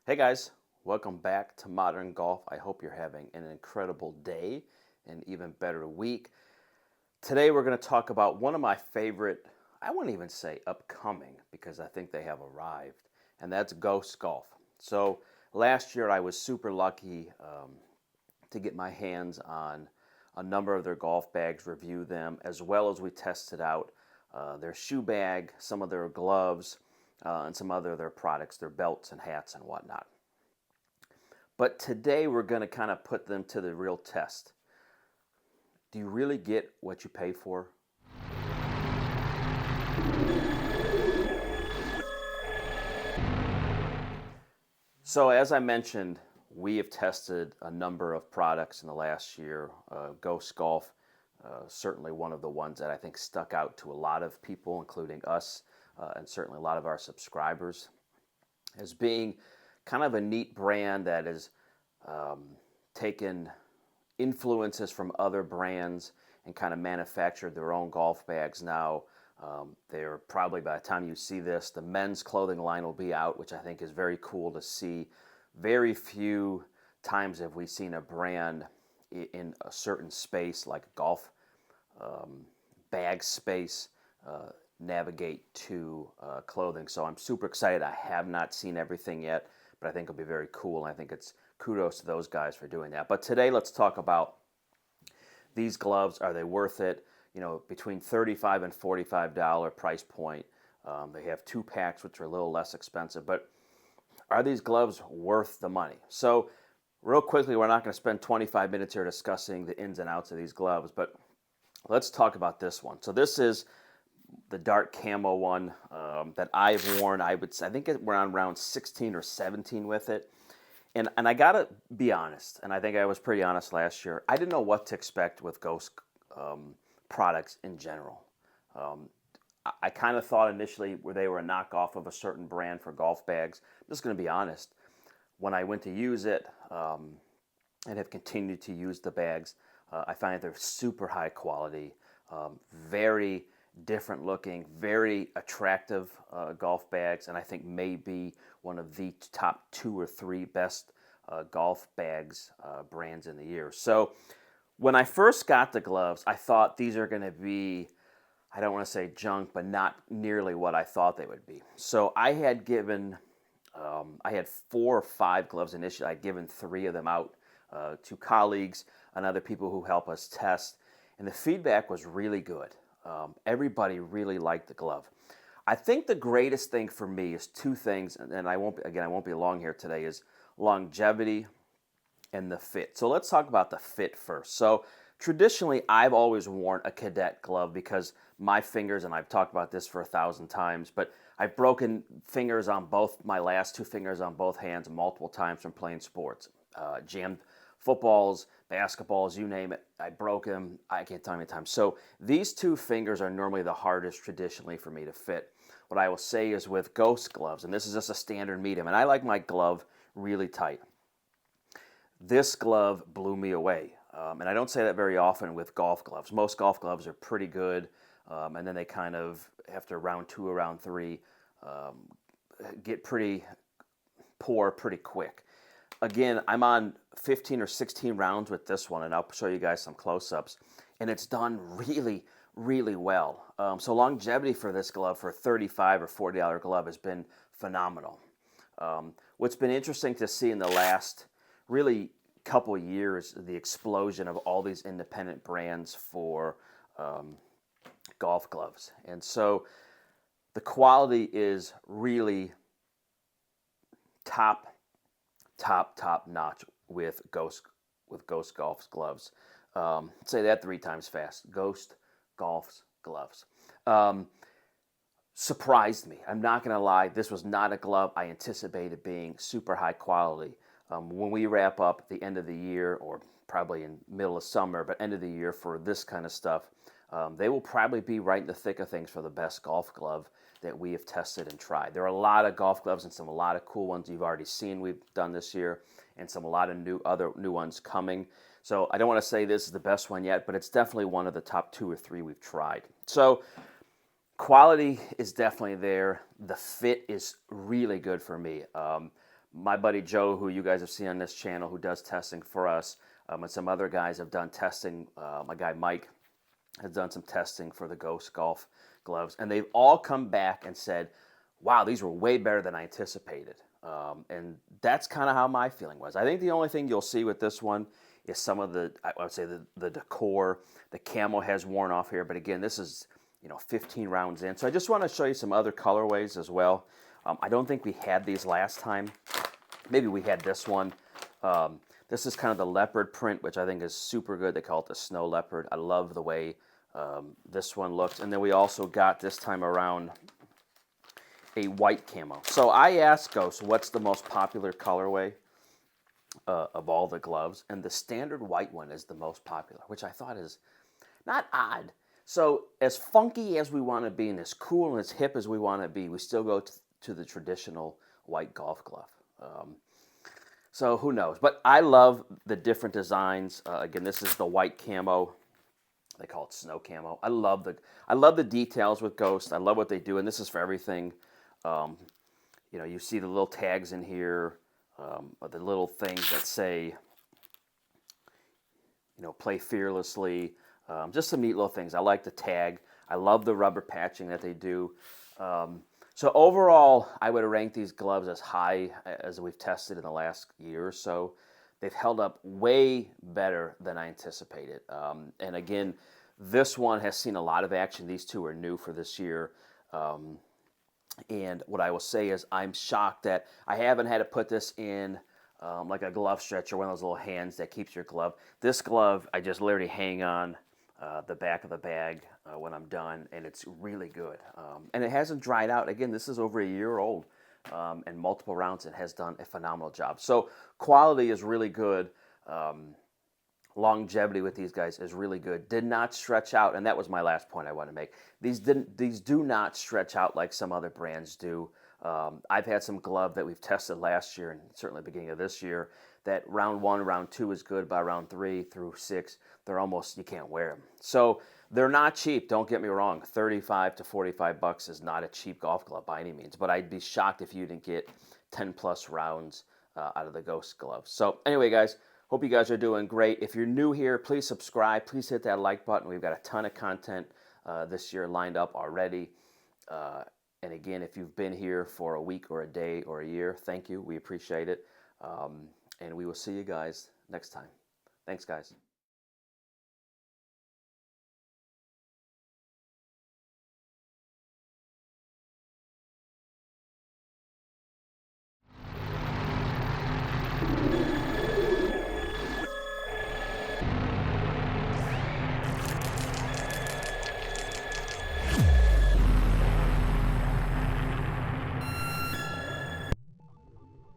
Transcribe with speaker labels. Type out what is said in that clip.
Speaker 1: Hey guys, welcome back to Modern Golf. I hope you're having an incredible day and even better week. Today we're going to talk about one of my favorite, I wouldn't even say upcoming because I think they have arrived, and that's Ghost Golf. So last year I was super lucky to get my hands on a number of their golf bags, review them, as well as we tested out their shoe bag, some of their gloves, and some other of their products, their belts and hats and whatnot. But today we're going to kind of put them to the real test. Do you really get what you pay for? So, as I mentioned, we have tested a number of products in the last year. Ghost Golf, certainly one of the ones that I think stuck out to a lot of people, including us, and certainly a lot of our subscribers, as being kind of a neat brand that has taken influences from other brands and kind of manufactured their own golf bags now. They're probably, by the time you see this, the men's clothing line will be out, which I think is very cool to see. Very few times have we seen a brand in a certain space, like golf bag space, navigate to clothing. So I'm super excited. I have not seen everything yet, but I think it'll be very cool. And I think it's kudos to those guys for doing that. But today, let's talk about these gloves. Are they worth it? You know, between $35 and $45 price point. They have two packs, which are a little less expensive. But are these gloves worth the money? So, real quickly, we're not going to spend 25 minutes here discussing the ins and outs of these gloves, but let's talk about this one. So, this is the dark camo one that I've worn. I think we're on round 16 or 17 with it. And I gotta be honest, and I think I was pretty honest last year. I didn't know what to expect with Ghost products in general. I kind of thought initially where they were a knockoff of a certain brand for golf bags. I'm just going to be honest. When I went to use it and have continued to use the bags, I find that they're super high quality, very different looking, very attractive golf bags, and I think maybe one of the top two or three best golf bags brands in the year. So when I first got the gloves, I thought these are going to be, I don't want to say junk, but not nearly what I thought they would be. So I had I had 4 or 5 gloves initially. I'd given 3 of them out to colleagues and other people who help us test, and the feedback was really good. Everybody really liked the glove. I think the greatest thing for me is 2 things, and I won't be long here today, is longevity and the fit. So let's talk about the fit first. So traditionally, I've always worn a cadet glove because my fingers, and I've talked about this for 1,000 times, but I've broken fingers on my last 2 fingers on both hands multiple times from playing sports. Jammed footballs, basketballs, you name it. I broke them. I can't tell you how many times. So these 2 fingers are normally the hardest traditionally for me to fit. What I will say is with Ghost gloves, and this is just a standard medium, and I like my glove really tight. This glove blew me away. And I don't say that very often with golf gloves. Most golf gloves are pretty good, and then they kind of, after round 2 or round 3, get pretty poor pretty quick. Again, I'm on 15 or 16 rounds with this one, and I'll show you guys some close-ups. And it's done really, really well. So longevity for this glove, for a $35 or $40 glove, has been phenomenal. What's been interesting to see in the last really couple years, the explosion of all these independent brands for golf gloves. And so the quality is really top notch with Ghost Golf's gloves. Say that 3 times fast. Ghost Golf's gloves. Surprised me. I'm not going to lie. This was not a glove I anticipated being super high quality. When we wrap up at the end of the year, or probably in middle of summer, but end of the year for this kind of stuff, they will probably be right in the thick of things for the best golf glove that we have tested and tried. There are a lot of golf gloves and a lot of cool ones you've already seen we've done this year, and a lot of other new ones coming. So I don't want to say this is the best one yet, but it's definitely one of the top 2 or 3 we've tried. So quality is definitely there. The fit is really good for me. My buddy Joe, who you guys have seen on this channel, who does testing for us, and some other guys have done testing. My guy Mike has done some testing for the Ghost Golf gloves, and they've all come back and said, wow, these were way better than I anticipated. And that's kind of how my feeling was. I think the only thing you'll see with this one is some of the, I would say the decor, the camo has worn off here, but again, this is, 15 rounds in. So I just want to show you some other colorways as well. I don't think we had these last time. Maybe we had this one. This is kind of the leopard print, which I think is super good. They call it the snow leopard. I love the way this one looks. And then we also got this time around a white camo. So I asked Ghost, what's the most popular colorway of all the gloves? And the standard white one is the most popular, which I thought is not odd. So as funky as we want to be and as cool and as hip as we want to be, we still go to the traditional white golf glove. So who knows? But I love the different designs. Again, this is the white camo. They call it snow camo. I love the details with Ghost. I love what they do, and this is for everything. You see the little tags in here, the little things that say, play fearlessly. Just some neat little things. I like the tag. I love the rubber patching that they do. So overall, I would rank these gloves as high as we've tested in the last year or so. They've held up way better than I anticipated. And again, this one has seen a lot of action. These two are new for this year. And what I will say is I'm shocked that I haven't had to put this in like a glove stretcher, one of those little hands that keeps your glove. This glove, I just literally hang on the back of the bag when I'm done, and it's really good. And it hasn't dried out. Again, this is over a year old and multiple rounds and has done a phenomenal job. So quality is really good. Longevity with these guys is really good. Did not stretch out, and that was my last point I want to make. These do not stretch out like some other brands do. I've had some glove that we've tested last year and certainly beginning of this year that round 1, round 2 is good. By round 3 through 6, they're almost, you can't wear them. So they're not cheap. Don't get me wrong. $35 to $45 is not a cheap golf glove by any means, but I'd be shocked if you didn't get 10 plus rounds out of the Ghost glove. So anyway, guys, hope you guys are doing great. If you're new here, please subscribe. Please hit that like button. We've got a ton of content this year lined up already. And again, if you've been here for a week or a day or a year, thank you. We appreciate it. And we will see you guys next time. Thanks, guys.